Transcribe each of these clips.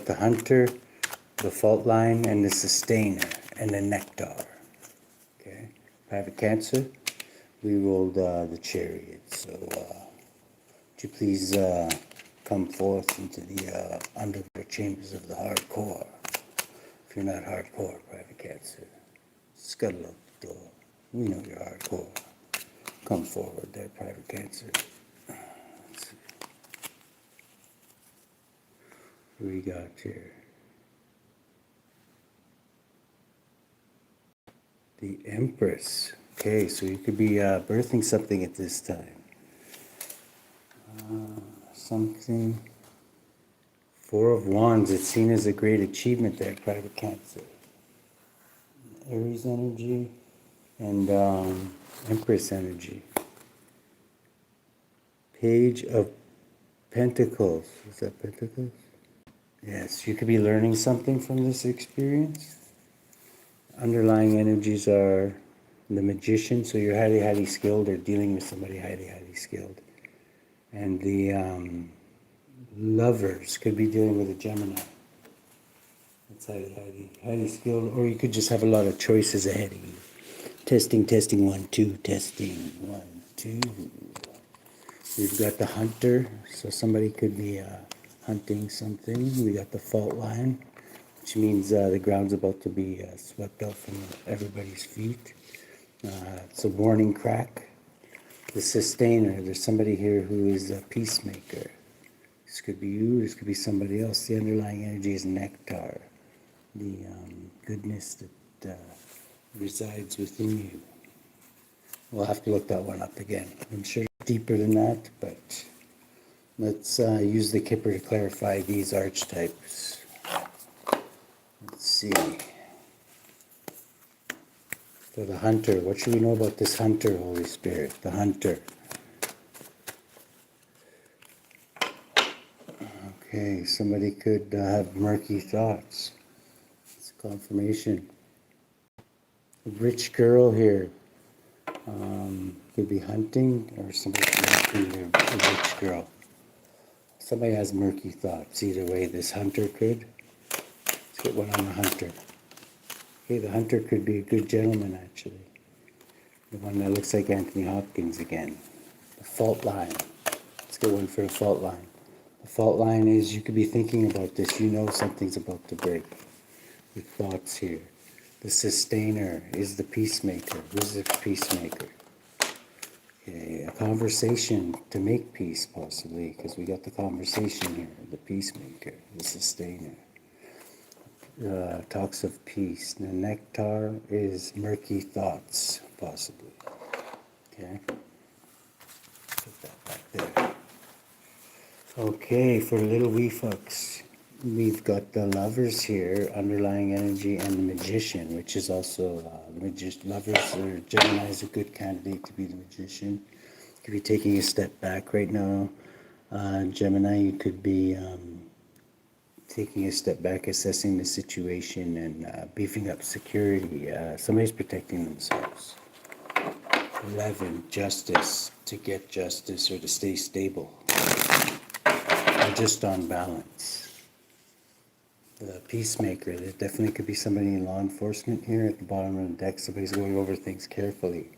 the hunter, the fault line, and the sustainer, and the NECTAR. Okay, private Cancer, we rolled the chariot. So would you please come forth into the underground chambers of the hardcore? If you're not hardcore, private Cancer, scuttle out the door. We know you're hardcore. Come forward there, private Cancer. What we got here? The Empress. Okay, so you could be birthing something at this time. Something. Four of Wands. It's seen as a great achievement there, private Cancer. Aries energy and Empress energy. Page of Pentacles. Is that Pentacles? Yes, you could be learning something from this experience. Underlying energies are the Magician, so you're highly skilled or dealing with somebody highly skilled. And the Lovers could be dealing with a Gemini. It's highly skilled, or you could just have a lot of choices ahead of you. Testing, 1, 2, testing, 1, 2. We've got the Hunter, so somebody could be hunting something. We got the fault line, which means the ground's about to be swept out from everybody's feet. It's a warning crack. The Sustainer, there's somebody here who is a peacemaker. This could be you, this could be somebody else. The underlying energy is NECTAR, the goodness that resides within you. We'll have to look that one up again. I'm sure it's deeper than that, but let's use the Kipper to clarify these archetypes. Let's see. For the Hunter, what should we know about this Hunter, Holy Spirit? The Hunter. Okay, somebody could have murky thoughts. It's confirmation. A rich girl here. Could be hunting, or somebody could be hunting a rich girl. Somebody has murky thoughts. Either way, this Hunter could. Let's get one on the Hunter. Okay, the Hunter could be a good gentleman, actually. The one that looks like Anthony Hopkins again. The fault line. Let's get one for the fault line. The fault line is you could be thinking about this. You know something's about to break. With thoughts here. The Sustainer is the peacemaker. Who's the peacemaker? Okay, a conversation to make peace, possibly, because we got the conversation here. The peacemaker, the Sustainer. Talks of peace. The NECTAR is murky thoughts, possibly. Okay. Put that back there. Okay, for little wee fucks, we've got the Lovers here, underlying energy, and the Magician, which is also the Magician. Lovers or Gemini is a good candidate to be the Magician. You could be taking a step back right now. Gemini, you could be taking a step back, assessing the situation, and beefing up security. Somebody's protecting themselves. 11, Justice, to get justice or to stay stable. Or just on balance. The Peacemaker, there definitely could be somebody in law enforcement here at the bottom of the deck. Somebody's going over things carefully.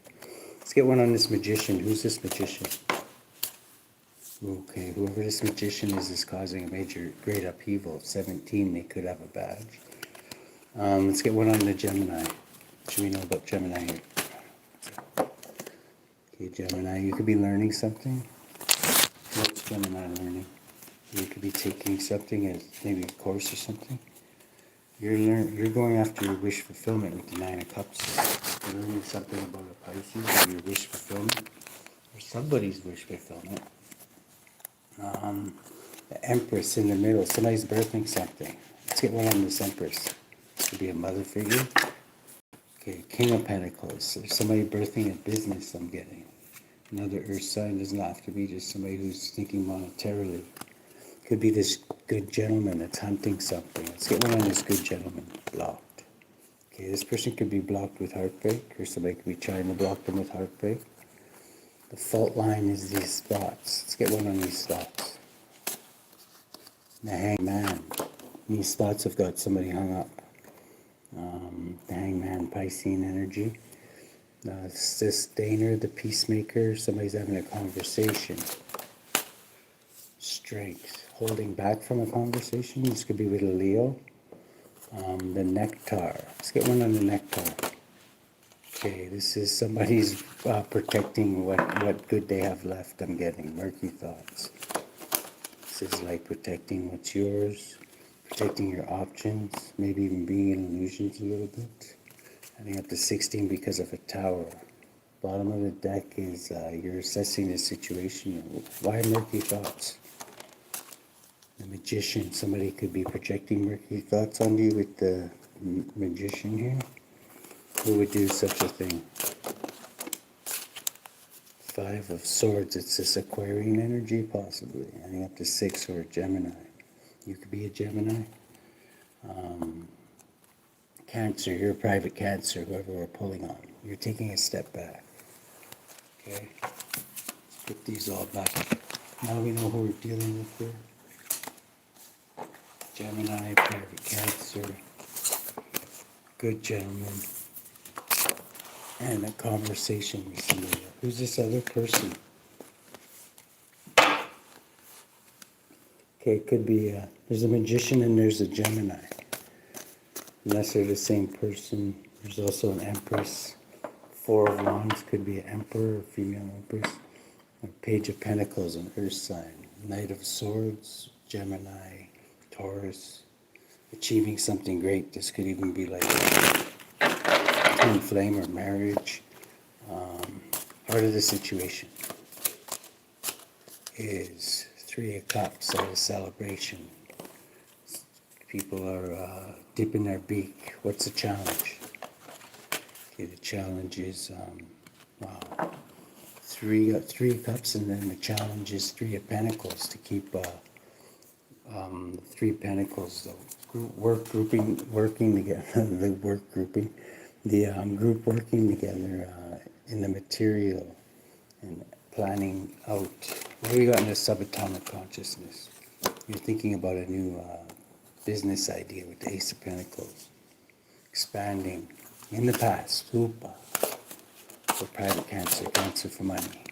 Let's get one on this Magician. Who's this Magician? Okay, whoever this Magician is causing a major, great upheaval. 17, they could have a badge. Let's get one on the Gemini. What should we know about Gemini here? Okay, Gemini, you could be learning something. What's Gemini learning? You could be taking something as maybe a course or something. You're going after your wish fulfillment with the 9 of Cups. You're learning something about a Pisces or your wish fulfillment, or somebody's wish fulfillment. The Empress in the middle. Somebody's birthing something. Let's get one on this Empress. Could be a mother figure. Okay, King of Pentacles. There's somebody birthing a business, I'm getting. Another earth sign. Doesn't have to be just somebody who's thinking monetarily. Could be this good gentleman that's hunting something. Let's get one on this good gentleman. Blocked. Okay, this person could be blocked with heartbreak, or somebody could be trying to block them with heartbreak. The fault line is these thoughts. Let's get one on these thoughts. The Hangman. These thoughts have got somebody hung up. The Hangman, Piscean energy. The Sustainer, the Peacemaker, somebody's having a conversation. Strength, holding back from a conversation. This could be with a Leo. The NECTAR. Let's get one on the NECTAR. Okay, this is somebody's protecting what good they have left. I'm getting murky thoughts. This is like protecting what's yours, protecting your options, maybe even being in illusions a little bit. I think up to 16 because of a tower. Bottom of the deck is you're assessing the situation. Why murky thoughts? The Magician. Somebody could be projecting murky thoughts on you with the Magician here. Who would do such a thing? Five of Swords. It's this Aquarian energy, possibly. I think up to 6 or a Gemini. You could be a Gemini. Cancer. You're a private Cancer, whoever we're pulling on. You're taking a step back. Okay? Let's put these all back. Now we know who we're dealing with here. Gemini, private Cancer, good gentleman, and a conversation with somebody. Who's this other person? Okay, it could be, there's a Magician and there's a Gemini. Unless they're the same person. There's also an Empress. 4 of Wands could be an Emperor, or female Empress. A Page of Pentacles, an Earth sign. Knight of Swords, Gemini, Taurus. Achieving something great. This could even be like a twin flame or marriage. Part of the situation is 3 of Cups at a celebration. People are dipping their beak. What's the challenge? Okay, the challenge is, wow, 3 Cups, and then the challenge is 3 of Pentacles to keep 3 Pentacles, the working together, the group working together in the material and planning out. What do we got in the subatomic consciousness? You're thinking about a new business idea with the Ace of Pentacles. Expanding. In the past, Upa, for private Cancer, Cancer for money.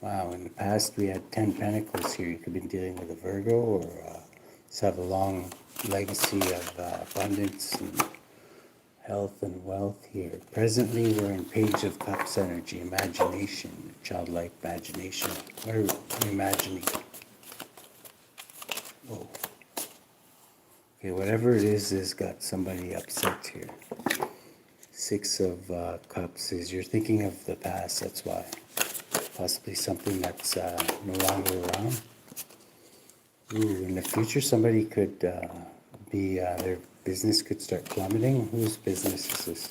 Wow, in the past we had 10 Pentacles here. You could be dealing with a Virgo or just have a long legacy of abundance and health and wealth here. Presently we're in Page of Cups energy, imagination, childlike imagination. What are we imagining? Whoa. Okay, whatever it is has got somebody upset here. 6 of Cups is you're thinking of the past, that's why. Possibly something that's no longer around. Ooh, in the future somebody could be, their business could start plummeting. Whose business is this?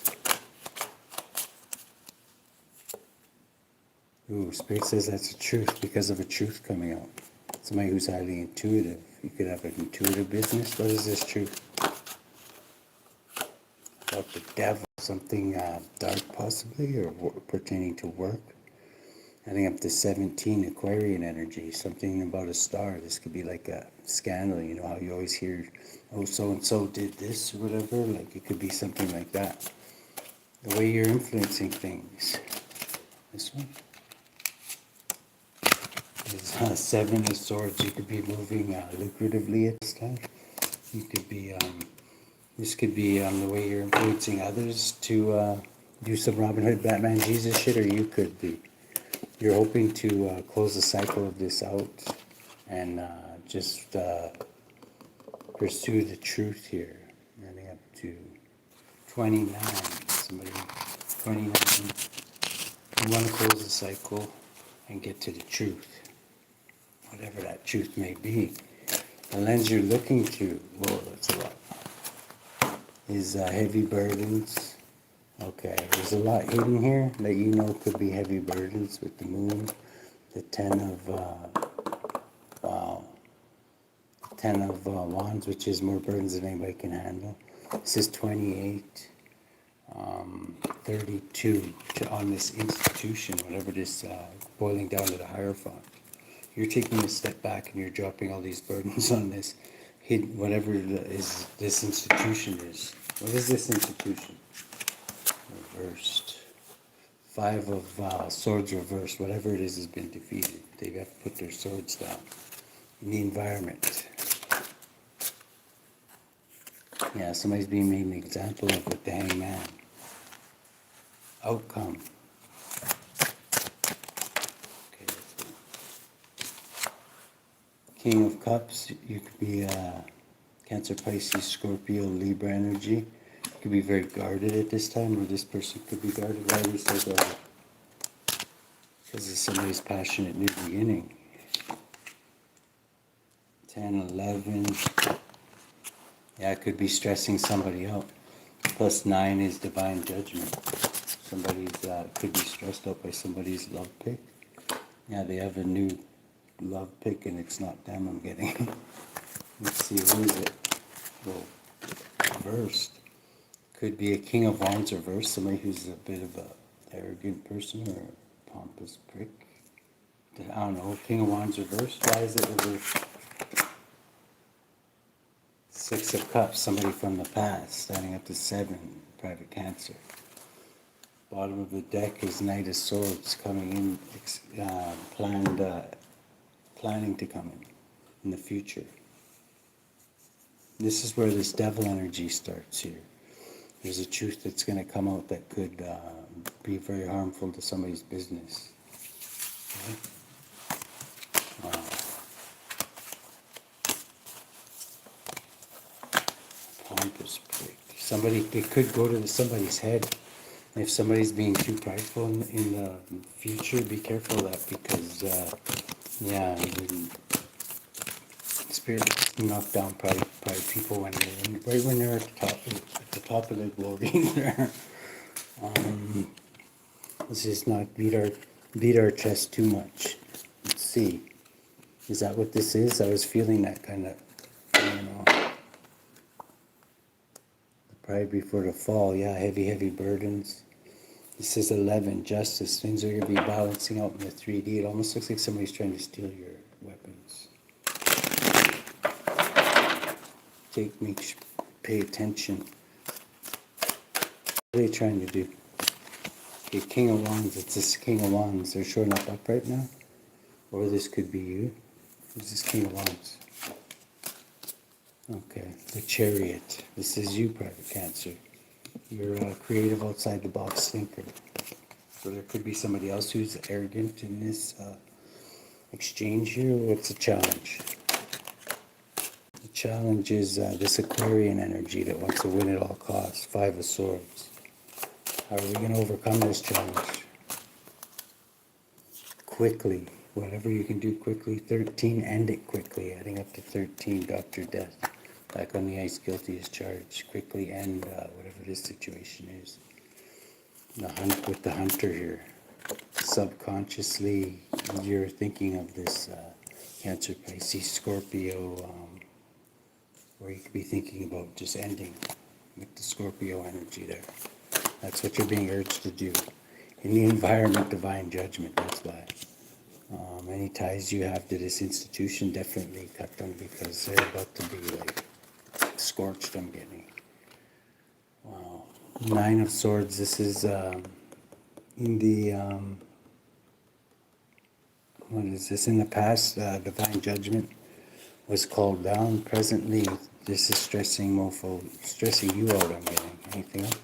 Ooh, Spirit says that's a truth because of a truth coming out. Somebody who's highly intuitive. You could have an intuitive business. What is this truth? About the devil. Something dark possibly, or pertaining to work. I think up to 17, Aquarian energy. Something about a star. This could be like a scandal. You know how you always hear, oh, so-and-so did this or whatever. Like it could be something like that. The way you're influencing things. This one is 7 of Swords. You could be moving lucratively at this time. You could be, this could be the way you're influencing others to do some Robin Hood, Batman, Jesus shit, or you could be. You're hoping to close the cycle of this out and just pursue the truth here. Running up to 29. Somebody, 29. You want to close the cycle and get to the truth. Whatever that truth may be. The lens you're looking to, whoa, that's a lot, is heavy burdens. Okay, there's a lot hidden here that you know could be heavy burdens with the moon. The 10 of, wow, 10 of Wands, which is more burdens than anybody can handle. This is 28, 32 on this institution, whatever this, boiling down to the Hierophant. You're taking a step back and you're dropping all these burdens on this hidden, whatever is this institution is. What is this institution? Reversed. Five of swords reversed. Whatever it is has been defeated. They have to put their swords down in the environment. Yeah, somebody's being made an example of with the hangman. Outcome. Okay, that's good. King of Cups, you could be Cancer, Pisces, Scorpio, Libra energy. You could be very guarded at this time, or this person could be guarded. Why are we so guarded? Because of somebody's passionate new beginning. 10, 11. Yeah, it could be stressing somebody out. Plus 9 is divine judgment. Somebody's could be stressed out by somebody's love pick. Yeah, they have a new love pick and it's not them I'm getting. Let's see, who is it? Well, reversed. Could be a King of Wands reversed, somebody who's a bit of a arrogant person or a pompous prick. I don't know, King of Wands reversed. Why is it reversed? Six of Cups, somebody from the past, standing up to 7, private Cancer. Bottom of the deck is Knight of Swords coming in, planning to come in the future. This is where this devil energy starts here. There's a truth that's going to come out that could be very harmful to somebody's business. Okay? Wow. Pompous prick. Somebody, it could go to somebody's head. If somebody's being too prideful in the future, be careful of that because, yeah, spirit knock down pride people when they're right when they're at the top of their glory. Let's just not beat our chest too much. Let's see. Is that what this is? I was feeling that kind of, you know. Pride before the fall, yeah, heavy burdens. This is 11, justice. Things are going to be balancing out in the 3D. It almost looks like somebody's trying to steal your weapons. Pay attention. What are they trying to do? Okay, King of Wands, it's this King of Wands. They're showing up right now. Or this could be you. Who's this King of Wands? Okay, the Chariot. This is you, private Cancer. You're a creative, outside the box thinker. So there could be somebody else who's arrogant in this exchange here. What's the challenge? The challenge is this Aquarian energy that wants to win at all costs. 5 of Swords. How are we going to overcome this challenge? Quickly. Whatever you can do quickly. 13, end it quickly. Adding up to 13, Dr. Death. Back on the ice, guilty as charged. Quickly end whatever this situation is. The hunt with the hunter here. Subconsciously, you're thinking of this Cancer, Pisces, Scorpio, or you could be thinking about just ending with the Scorpio energy there. That's what you're being urged to do. In the environment, divine judgment, that's why. Any ties you have to this institution, definitely cut them because they're about to be like scorched, I'm getting. Wow. 9 of Swords, this is in the, what is this? In the past, divine judgment was called down. Presently, this is stressing you out, I'm getting. Anything else?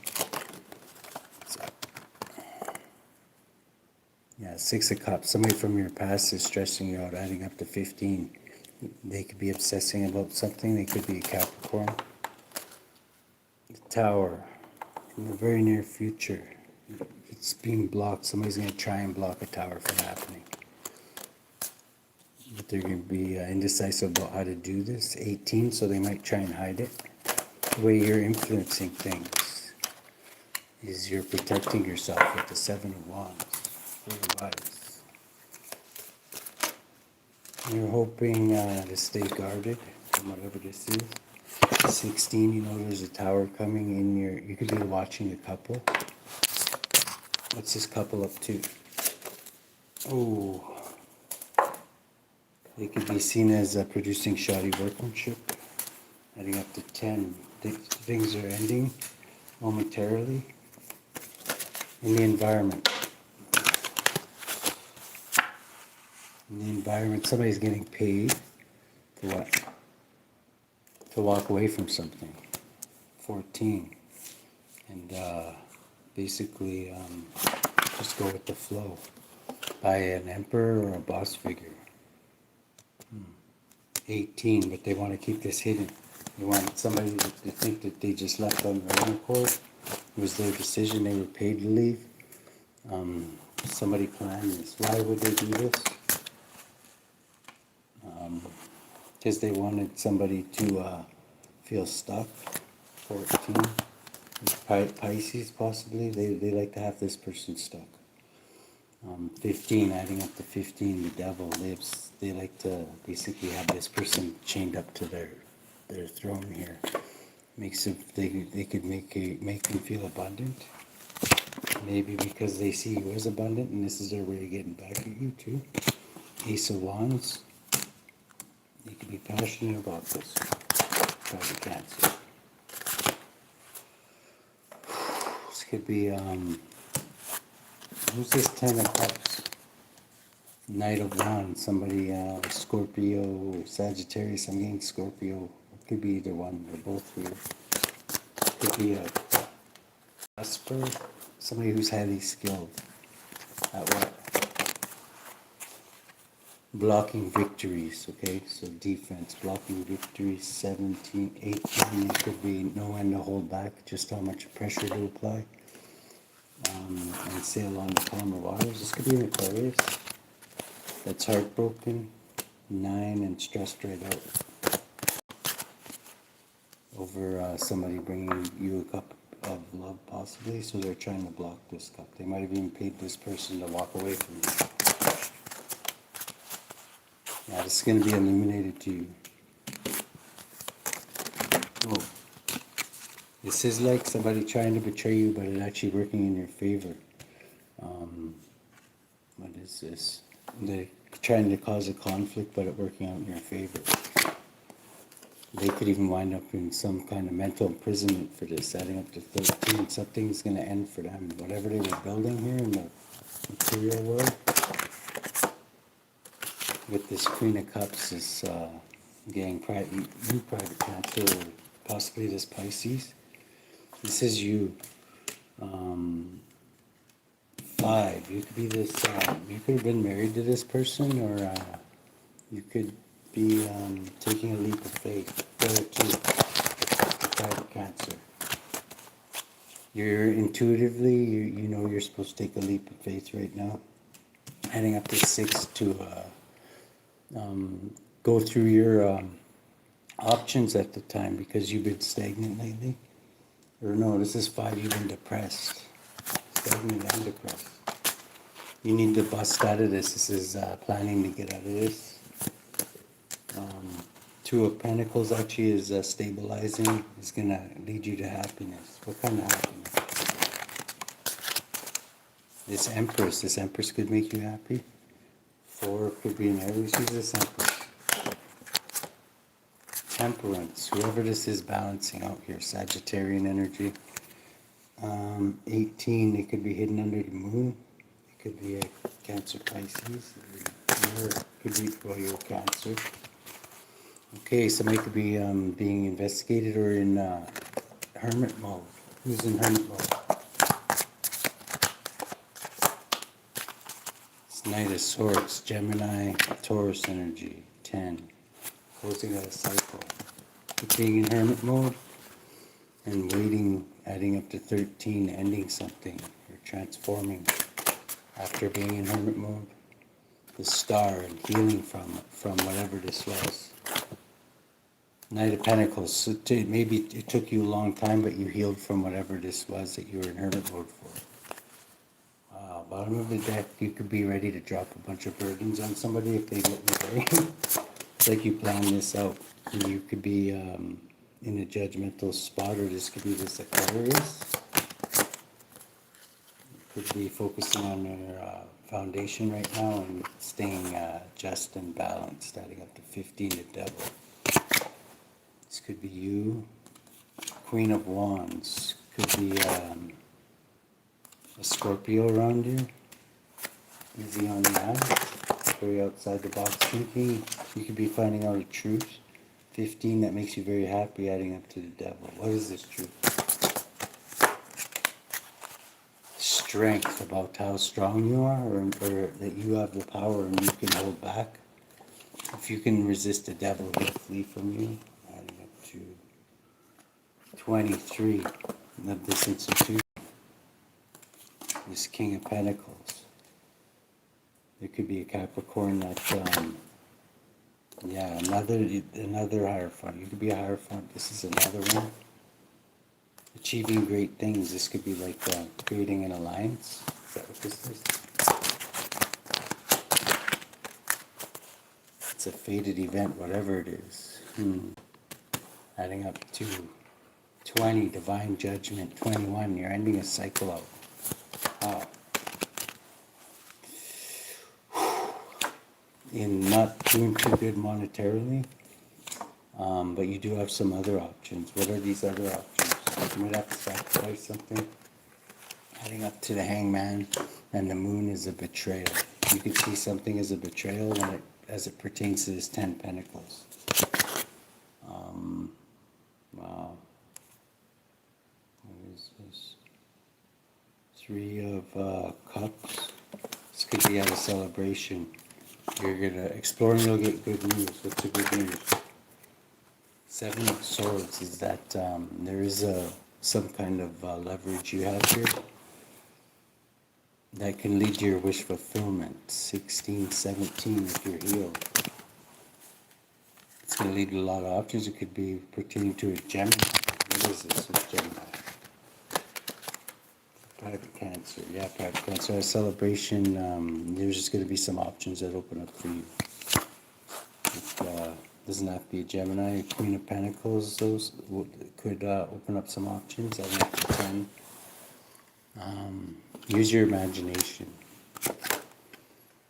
Yeah, 6 of Cups. Somebody from your past is stressing you out, adding up to 15. They could be obsessing about something. They could be a Capricorn. The Tower. In the very near future, it's being blocked. Somebody's going to try and block a tower from happening. But they're going to be indecisive about how to do this. 18, so they might try and hide it. The way you're influencing things is you're protecting yourself with the 7 of Wands. Very wise. You're hoping to stay guarded from whatever this is. 16, you know there's a tower coming in your... You could be watching a couple. What's this couple up to? Oh. They could be seen as producing shoddy workmanship. adding up to 10. Things are ending momentarily in the environment. In the environment, somebody's getting paid to what? To walk away from something. 14. And basically just go with the flow by an emperor or a boss figure. 18, but they want to keep this hidden. They want somebody to think that they just left on their own accord. It was their decision, they were paid to leave. Somebody planned this. Why would they do this? Because they wanted somebody to feel stuck. 14. Pisces, possibly. They like to have this person stuck. 15, adding up to 15, the devil lives. They like to basically have this person chained up to their throne here. Makes it, they could make them feel abundant. Maybe because they see you as abundant, and this is their way of getting back at you too. Ace of Wands. They could be passionate about this. Private Cancer. This could be who's this 10 of Cups? Knight of Wands. Somebody Scorpio, Sagittarius. I'm getting Scorpio. It could be either one. They're both here. Could be a Esper. Somebody who's highly skilled at what? Blocking victories, okay? So defense, blocking victories, 17, 18, it could be no one to hold back, just how much pressure to apply. And sail on the calmer waters. This could be an Aquarius that's heartbroken, 9, and stressed right out over somebody bringing you a cup of love, possibly. So they're trying to block this cup. They might have even paid this person to walk away from you. Yeah, this is going to be illuminated to you. Oh. This is like somebody trying to betray you, but it's actually working in your favor. What is this? They're trying to cause a conflict, but it working out in your favor. They could even wind up in some kind of mental imprisonment for this, adding up to 13. Something's going to end for them. Whatever they were building here in the material world, with this Queen of Cups, is getting you private Cancer, or possibly this Pisces. This is you. 5. You could be this. You could have been married to this person, or you could be taking a leap of faith. There too. Private Cancer. You're intuitively, you know you're supposed to take a leap of faith right now. Adding up to 6 to go through your options at the time, because you've been stagnant lately. Or no, this is 5, you've been depressed. Stagnant and depressed. You need to bust out of this. This is planning to get out of this. 2 of Pentacles actually is stabilizing. It's going to lead you to happiness. What kind of happiness? This Empress could make you happy. 4 could be an Aries. Who's this Empress? Temperance. Whoever this is balancing out here. Sagittarian energy. 18, it could be hidden under the moon. It could be a Cancer Pisces. Or it could be Royal Cancer. Okay, somebody could be being investigated or in hermit mode. Who's in hermit mode? It's Knight of Swords, Gemini, Taurus energy, 10. Closing out a cycle. Keep being in hermit mode and waiting, adding up to 13, ending something. You're transforming after being in hermit mode. The Star and healing from whatever this was. Knight of Pentacles. So maybe it took you a long time, but you healed from whatever this was that you were in hermit mode for. Wow. Bottom of the deck, you could be ready to drop a bunch of burdens on somebody if they get in the way. It's like you planned this out. And you could be in a judgmental spot, or this could be this Aquarius. You could be focusing on their foundation right now and staying just and balanced, adding up to 15, the Devil. This could be you. Queen of Wands. Could be a Scorpio around you. Easy on the eyes. Very outside the box thinking. You could be finding out a truth. 15, that makes you very happy, adding up to the devil. What is this truth? Strength, about how strong you are, or that you have the power and you can hold back. If you can resist the devil, he'll flee from you. Adding up to 23 of this institution. This King of Pentacles. There could be a Capricorn that, yeah, another Hierophant. You could be a Hierophant. This is another one. Achieving great things. This could be like creating an alliance. Is that what this is? It's a fated event, whatever it is. Adding up to 20, divine judgment. 21, you're ending a cycle out. Wow. In not doing too good monetarily, but you do have some other options. What are these other options? You might have to sacrifice something. Adding up to the Hangman, and the Moon is a betrayal. You can see something as a betrayal when as it pertains to this 10 Pentacles. Wow. What is this? 3 of Cups. This could be at a celebration. You're gonna explore and you'll get good news. What's the good news? 7 of Swords is that there is some kind of leverage you have here that can lead to your wish fulfillment. 16, 17 if you're healed. It's going to lead to a lot of options. It could be pertaining to a Gemini. What is this with Gemini? Private Cancer. Yeah, Private Cancer. A celebration. There's just going to be some options that open up for you. It doesn't have to be a Gemini. Queen of Pentacles. Those could open up some options. I think 10. Use your imagination.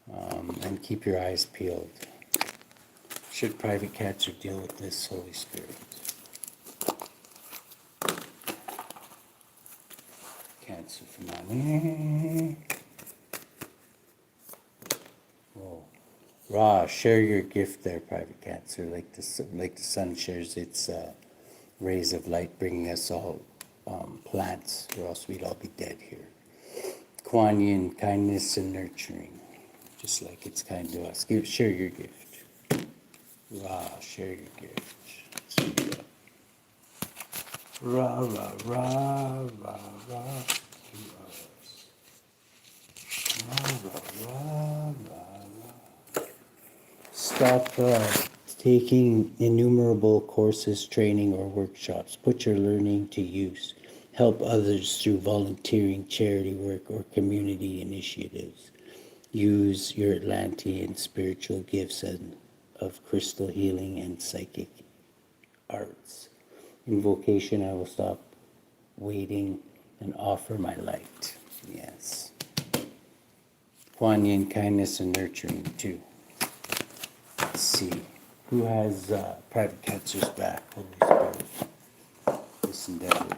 And keep your eyes peeled. Should Private Cancer deal with this, Holy Spirit? Cancer for money. Whoa. Ra, share your gift there, Private Cancer. Like the sun shares its rays of light, bringing us all plants, or else we'd all be dead here. Kuan Yin, kindness and nurturing. Just like it's kind to us. Share your gift. Ra, share your gift. Ra, ra, ra, ra, ra. Ra, ra, ra, ra. Stop taking innumerable courses, training, or workshops. Put your learning to use. Help others through volunteering, charity work, or community initiatives. Use your Atlantean spiritual gifts of crystal healing and psychic arts. In vocation, I will stop waiting and offer my light. Yes. Kuan Yin, kindness and nurturing too. Let's see. Who has Private Cancer's back? Holy Spirit. This endeavor.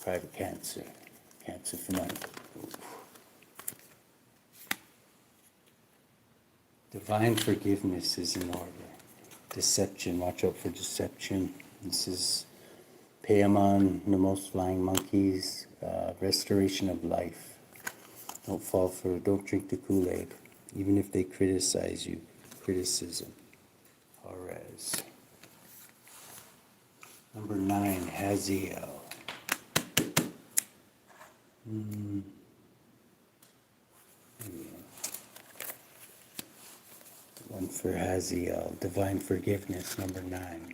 Private Cancer. Cancer for money. Divine forgiveness is in order. Deception. Watch out for deception. This is Paimon, the most flying monkeys. Restoration of life. Don't drink the Kool-Aid. Even if they criticize you. Criticism. Horez. Number 9, Haziel. One for Haziel. Divine forgiveness, number 9.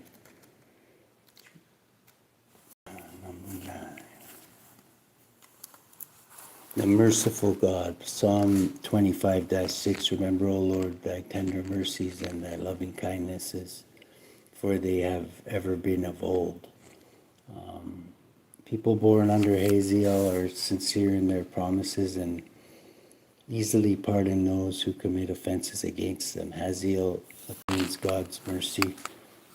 Number 9. The merciful God, Psalm 25-6. Remember, O Lord, thy tender mercies and thy loving kindnesses, for they have ever been of old. People born under Haziel are sincere in their promises and easily pardon those who commit offenses against them. Haziel means finds God's mercy,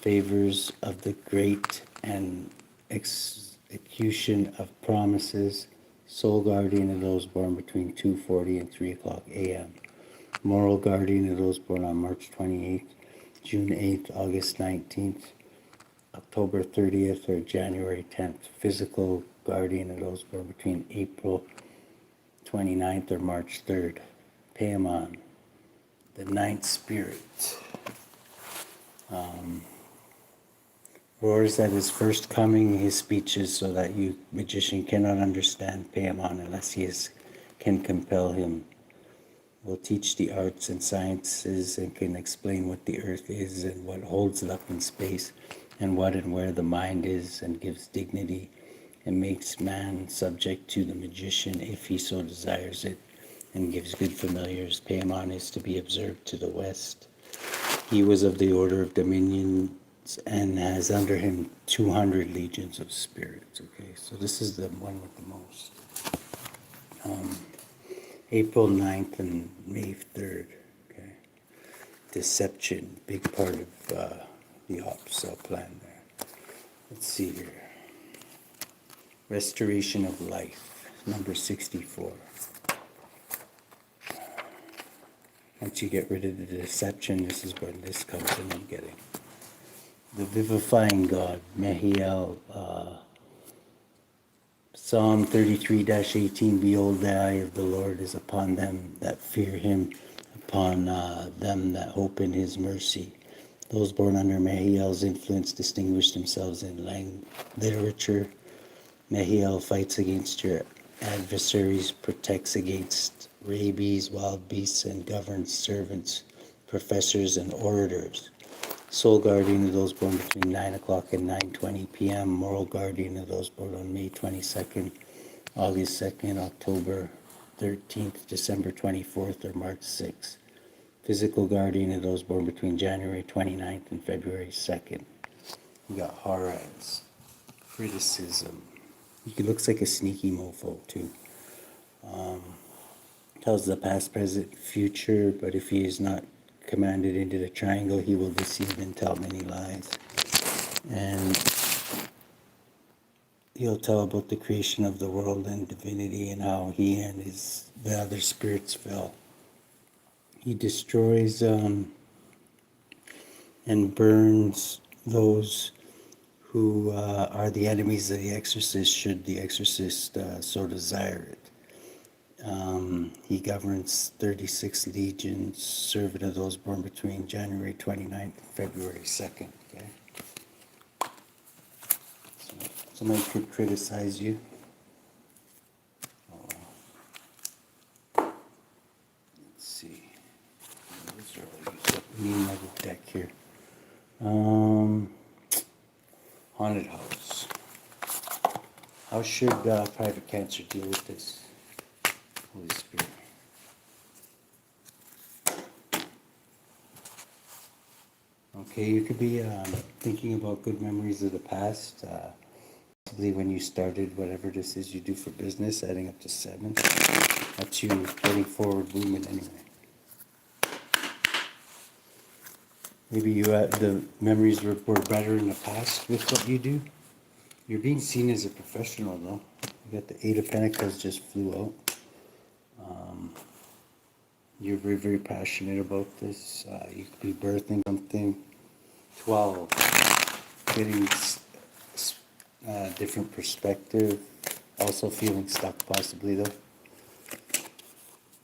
favors of the great and execution of promises, sole guardian of those born between 2:40 and 3 o'clock a.m., moral guardian of those born on March 28th, June 8th, August 19th, October 30th, or January 10th, physical guardian of those born between April 29th or March 3rd, Paimon, the ninth spirit. Roars at his first coming, his speeches, so that you, magician, cannot understand Paimon unless can compel him. Will teach the arts and sciences and can explain what the earth is and what holds it up in space and what and where the mind is, and gives dignity and makes man subject to the magician if he so desires it, and gives good familiars. Paimon is to be observed to the west. He was of the order of dominions and has under him 200 legions of spirits. Okay, so this is the one with the most. April 9th and May 3rd. Okay, deception, big part of the ops plan there. Let's see here. Restoration of life, number 64. Once you get rid of the deception, this is when this comes in and getting. The vivifying God, Mehiel, Psalm 33-18, behold, the eye of the Lord is upon them that fear him, upon them that hope in his mercy. Those born under Mehiel's influence distinguish themselves in literature. Mehiel fights against your adversaries, protects against rabies, wild beasts, and governs servants, professors, and orators. Sole guardian of those born between 9 o'clock and 9:20 p.m. Moral guardian of those born on May 22nd, August 2nd, October 13th, December 24th, or March 6th. Physical guardian of those born between January 29th and February 2nd. We got Horaz, criticism. He looks like a sneaky mofo too. Tells the past, present, future, but if he is not commanded into the triangle, he will deceive and tell many lies. And he'll tell about the creation of the world and divinity and how he and the other spirits fell. He destroys and burns those who are the enemies of the exorcist, should the exorcist so desire it. He governs 36 legions, servant of those born between January 29th and February 2nd. Okay? So somebody could criticize you. Let's see. Those are all used up. We need another deck here. Haunted house. How should private cancer deal with this? Holy Spirit. Okay, you could be thinking about good memories of the past. Possibly when you started whatever this is you do for business, adding up to 7. That's you getting forward movement anyway. Maybe you the memories were better in the past with what you do. You're being seen as a professional though. You got the 8 of Pentacles just flew out. You're very, very passionate about this. You could be birthing something. 12. Getting different perspective. Also feeling stuck possibly though.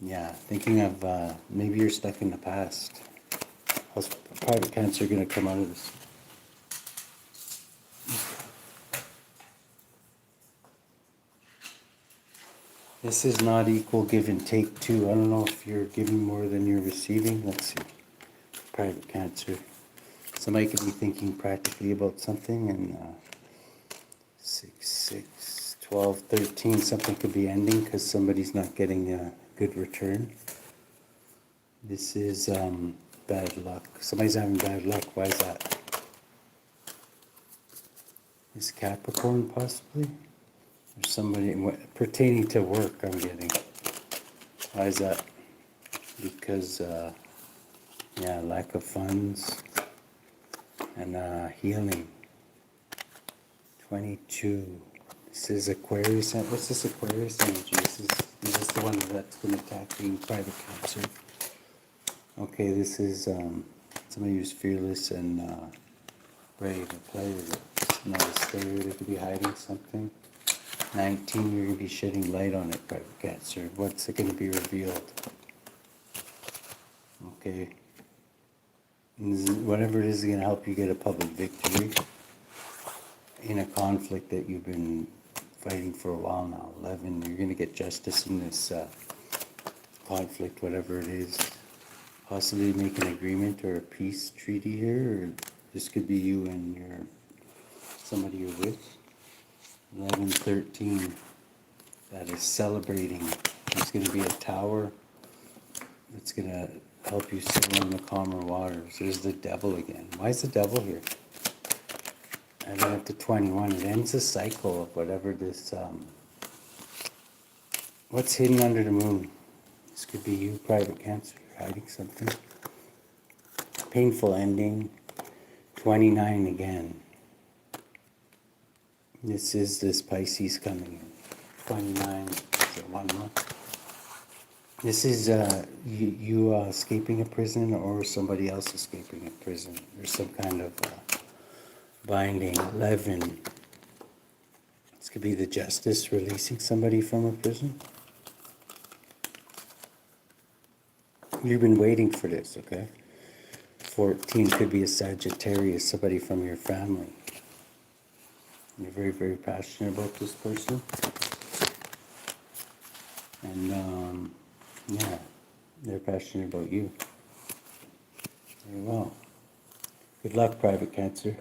Yeah, thinking of maybe you're stuck in the past. How's private cancer going to come out of this? This is not equal give and take too. I don't know if you're giving more than you're receiving. Let's see. Private cancer. Somebody could be thinking practically about something, and 6, 6, 12, 13. Something could be ending because somebody's not getting a good return. This is bad luck. Somebody's having bad luck. Why is that? Is Capricorn possibly? Or somebody pertaining to work, I'm getting. Why is that? Because, yeah, lack of funds. and healing. 22. This is Aquarius. What's this Aquarius energy? Is this the one that's been attacking private cancer? Okay, this is somebody who's fearless and brave and player. Not a stayer. They could be hiding something. 19, you're going to be shedding light on it, private cancer. What's it going to be revealed? Okay. Whatever it is going to help you get a public victory in a conflict that you've been fighting for a while now. 11, you're going to get justice in this conflict, whatever it is. Possibly make an agreement or a peace treaty here, or this could be you and somebody you're with. 11, 13, that is celebrating. There's going to be a tower that's going to help you sail in the calmer waters. There's the devil again. Why is the devil here? And then up to 21, it ends a cycle of whatever this, what's hidden under the moon. This could be you, private cancer, hiding something. Painful ending. 29 again. This is this Pisces coming in. 29, is it 1 month? This is you escaping a prison or somebody else escaping a prison. There's some kind of binding. 11. This could be the justice releasing somebody from a prison. You've been waiting for this, okay? 14 could be a Sagittarius, somebody from your family. You're very, very passionate about this person. And, yeah, they're passionate about you. Very well. Good luck, private cancer.